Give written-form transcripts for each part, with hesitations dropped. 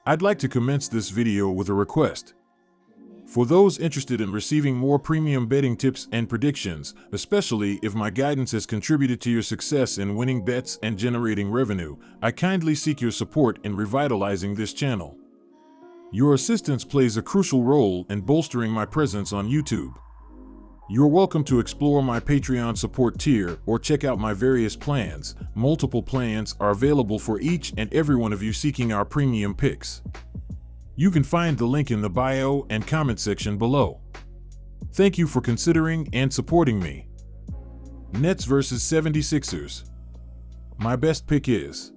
I'd like to commence this video with a request. For those interested in receiving more premium betting tips and predictions, especially if my guidance has contributed to your success in winning bets and generating revenue, I kindly seek your support in revitalizing this channel. Your assistance plays a crucial role in bolstering my presence on YouTube. You're welcome to explore my Patreon support tier or check out my various plans. Multiple plans are available for each and every one of you seeking our premium picks. You can find the link in the bio and comment section below. Thank you for considering and supporting me. Nets vs 76ers. My best pick is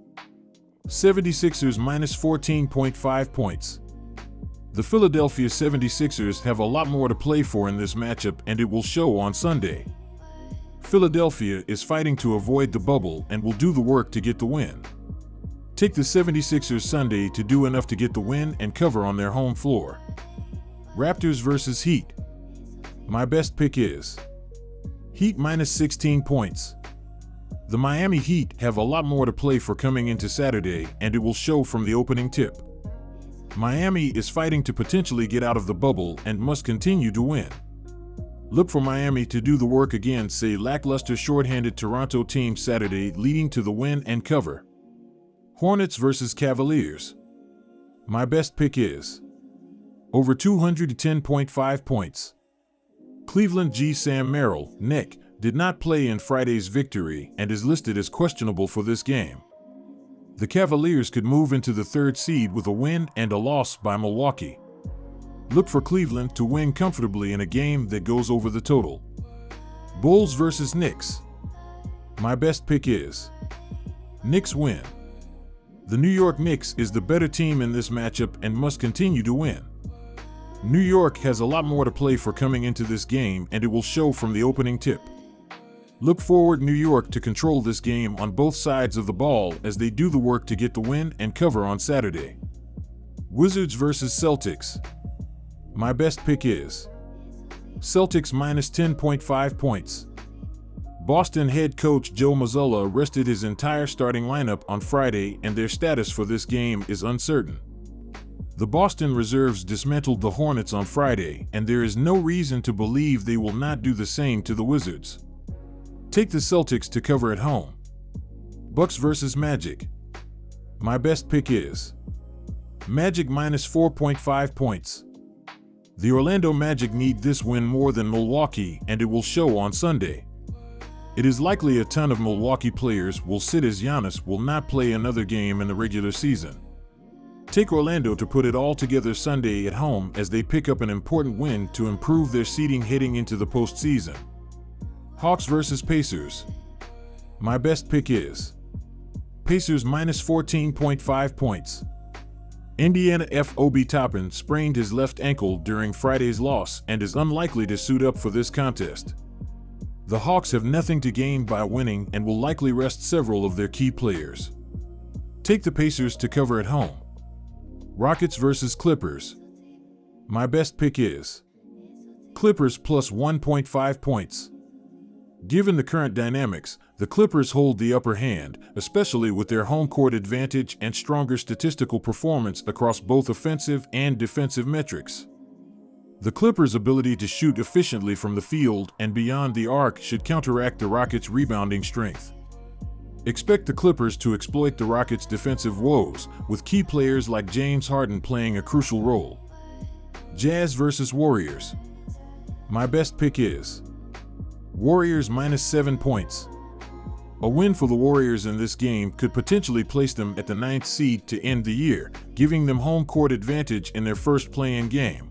76ers minus 14.5 points. The Philadelphia 76ers have a lot more to play for in this matchup, and it will show on Sunday. Philadelphia is fighting to avoid the bubble and will do the work to get the win. Take the 76ers Sunday to do enough to get the win and cover on their home floor. Raptors vs Heat. My best pick is Heat minus 16 points. The Miami Heat have a lot more to play for coming into Saturday, and it will show from the opening tip. Miami is fighting to potentially get out of the bubble and must continue to win. Look for Miami to do the work against a lackluster shorthanded Toronto team Saturday, leading to the win and cover. Hornets vs Cavaliers. My best pick is over 210.5 points. Cleveland G. Sam Merrill, Nick, did not play in Friday's victory and is listed as questionable for this game. The Cavaliers could move into the third seed with a win and a loss by Milwaukee. Look for Cleveland to win comfortably in a game that goes over the total. Bulls vs Knicks. My best pick is Knicks win. The New York Knicks is the better team in this matchup and must continue to win. New York has a lot more to play for coming into this game, and it will show from the opening tip. Look forward New York to control this game on both sides of the ball as they do the work to get the win and cover on Saturday. Wizards vs Celtics. My best pick is Celtics minus 10.5 points. Boston head coach Joe Mazzulla rested his entire starting lineup on Friday, and their status for this game is uncertain. The Boston reserves dismantled the Hornets on Friday, and there is no reason to believe they will not do the same to the Wizards. Take the Celtics to cover at home. Bucks vs Magic. My best pick is Magic minus 4.5 points. The Orlando Magic need this win more than Milwaukee, and it will show on Sunday. It is likely a ton of Milwaukee players will sit as Giannis will not play another game in the regular season. Take Orlando to put it all together Sunday at home as they pick up an important win to improve their seeding heading into the postseason. Hawks vs Pacers. My best pick is Pacers minus 14.5 points. Indiana F. Obi Toppin sprained his left ankle during Friday's loss and is unlikely to suit up for this contest. The Hawks have nothing to gain by winning and will likely rest several of their key players. Take the Pacers to cover at home. Rockets vs Clippers. My best pick is Clippers plus 1.5 points. Given the current dynamics, the Clippers hold the upper hand, especially with their home court advantage and stronger statistical performance across both offensive and defensive metrics. The Clippers' ability to shoot efficiently from the field and beyond the arc should counteract the Rockets' rebounding strength. Expect the Clippers to exploit the Rockets' defensive woes, with key players like James Harden playing a crucial role. Jazz vs Warriors. My best pick is Warriors minus 7 points. A win for the Warriors in this game could potentially place them at the 9th seed to end the year, giving them home court advantage in their first play-in game.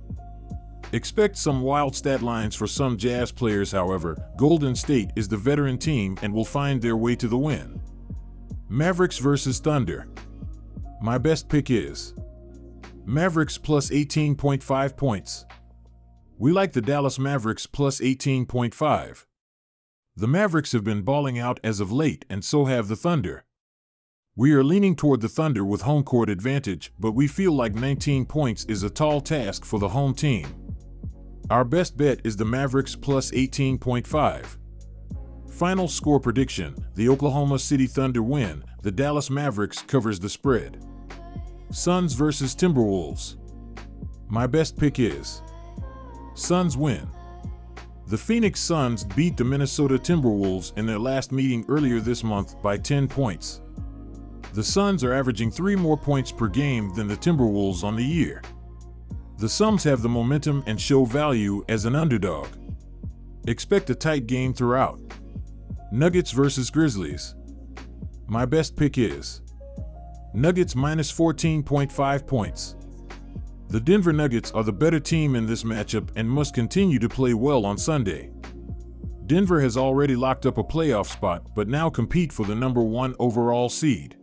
Expect some wild stat lines for some Jazz players, however. Golden State is the veteran team and will find their way to the win. Mavericks vs Thunder. My best pick is Mavericks plus 18.5 points. We like the Dallas Mavericks plus 18.5. The Mavericks have been balling out as of late, and so have the Thunder. We are leaning toward the Thunder with home court advantage, but we feel like 19 points is a tall task for the home team. Our best bet is the Mavericks plus 18.5. Final score prediction: the Oklahoma City Thunder win, the Dallas Mavericks covers the spread. Suns versus Timberwolves. My best pick is Suns win. The Phoenix Suns beat the Minnesota Timberwolves in their last meeting earlier this month by 10 points. The Suns are averaging 3 more points per game than the Timberwolves on the year. The Suns have the momentum and show value as an underdog. Expect a tight game throughout. Nuggets versus Grizzlies. My best pick is Nuggets minus 14.5 points. The Denver Nuggets are the better team in this matchup and must continue to play well on Sunday. Denver has already locked up a playoff spot but now compete for the number 1 overall seed.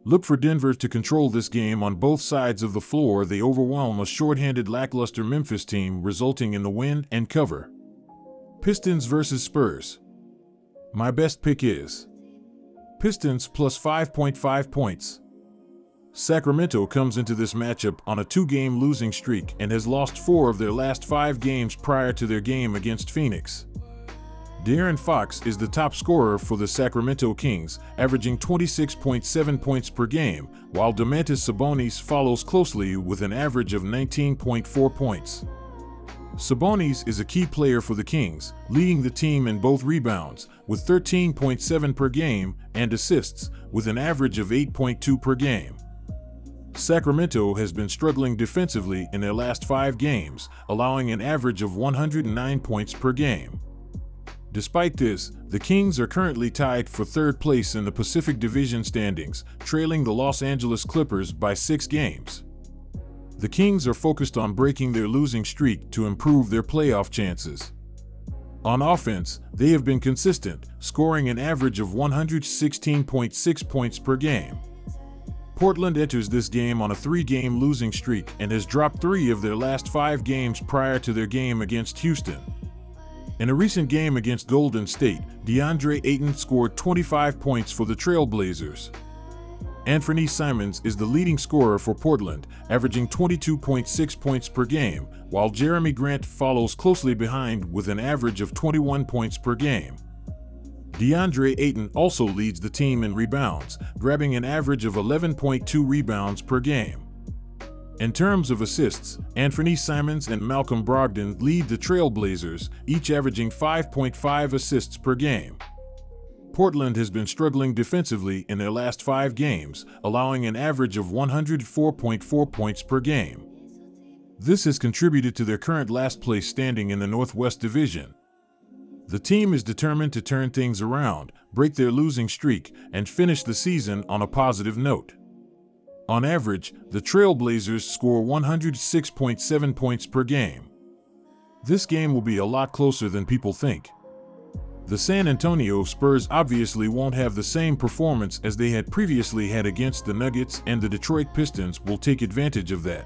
Look for Denver to control this game on both sides of the floor. They overwhelm a shorthanded, lackluster Memphis team, resulting in the win and cover. Pistons versus Spurs. My best pick is Pistons plus 5.5 points. Sacramento comes into this matchup on a 2-game losing streak and has lost 4 of their last 5 games prior to their game against Phoenix. De'Aaron Fox is the top scorer for the Sacramento Kings, averaging 26.7 points per game, while Domantas Sabonis follows closely with an average of 19.4 points. Sabonis is a key player for the Kings, leading the team in both rebounds, with 13.7 per game, and assists, with an average of 8.2 per game. Sacramento has been struggling defensively in their last 5 games, allowing an average of 109 points per game. Despite this, the Kings are currently tied for 3rd place in the Pacific Division standings, trailing the Los Angeles Clippers by 6 games. The Kings are focused on breaking their losing streak to improve their playoff chances. On offense, they have been consistent, scoring an average of 116.6 points per game. Portland enters this game on a 3-game losing streak and has dropped 3 of their last 5 games prior to their game against Houston. In a recent game against Golden State, DeAndre Ayton scored 25 points for the Trail Blazers. Anthony Simons is the leading scorer for Portland, averaging 22.6 points per game, while Jeremy Grant follows closely behind with an average of 21 points per game. DeAndre Ayton also leads the team in rebounds, grabbing an average of 11.2 rebounds per game. In terms of assists, Anthony Simons and Malcolm Brogdon lead the Trail Blazers, each averaging 5.5 assists per game. Portland has been struggling defensively in their last 5 games, allowing an average of 104.4 points per game. This has contributed to their current last place standing in the Northwest Division. The team is determined to turn things around, break their losing streak, and finish the season on a positive note. On average, the Trail Blazers score 106.7 points per game. This game will be a lot closer than people think. The San Antonio Spurs obviously won't have the same performance as they had previously had against the Nuggets, and the Detroit Pistons will take advantage of that.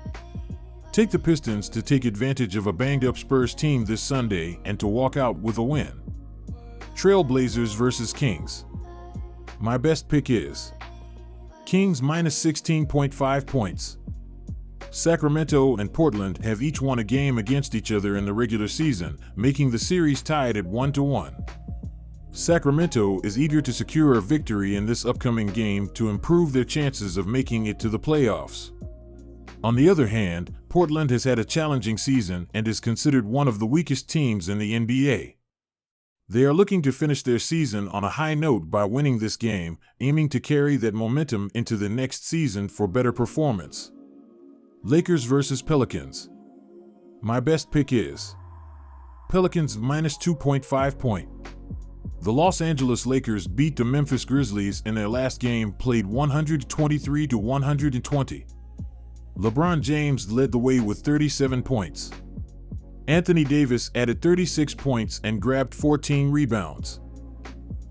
Take the Pistons to take advantage of a banged-up Spurs team this Sunday and to walk out with a win. Trail Blazers versus Kings. My best pick is Kings minus 16.5 points. Sacramento and Portland have each won a game against each other in the regular season, making the series tied at 1-1. Sacramento is eager to secure a victory in this upcoming game to improve their chances of making it to the playoffs. On the other hand, Portland has had a challenging season and is considered one of the weakest teams in the NBA. They are looking to finish their season on a high note by winning this game, aiming to carry that momentum into the next season for better performance. Lakers versus Pelicans. My best pick is Pelicans minus 2.5 point. The Los Angeles Lakers beat the Memphis Grizzlies in their last game, played 123-120. LeBron James led the way with 37 points. Anthony Davis added 36 points and grabbed 14 rebounds.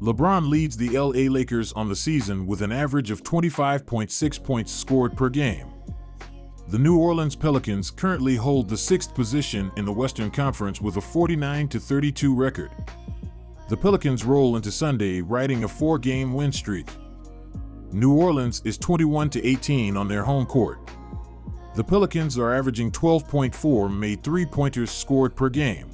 LeBron leads the LA Lakers on the season with an average of 25.6 points scored per game. The New Orleans Pelicans currently hold the 6th position in the Western Conference with a 49-32 record. The Pelicans roll into Sunday riding a 4-game win streak. New Orleans is 21-18 on their home court. The Pelicans are averaging 12.4 made three-pointers scored per game.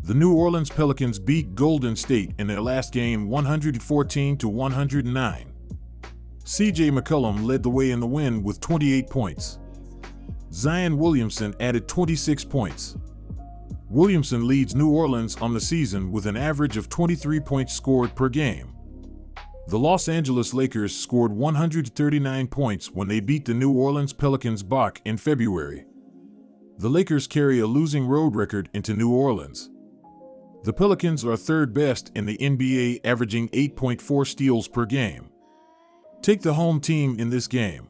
The New Orleans Pelicans beat Golden State in their last game 114-109. CJ McCollum led the way in the win with 28 points. Zion Williamson added 26 points. Williamson leads New Orleans on the season with an average of 23 points scored per game. The Los Angeles Lakers scored 139 points when they beat the New Orleans Pelicans back in February. The Lakers carry a losing road record into New Orleans. The Pelicans are third best in the NBA, averaging 8.4 steals per game. Take the home team in this game.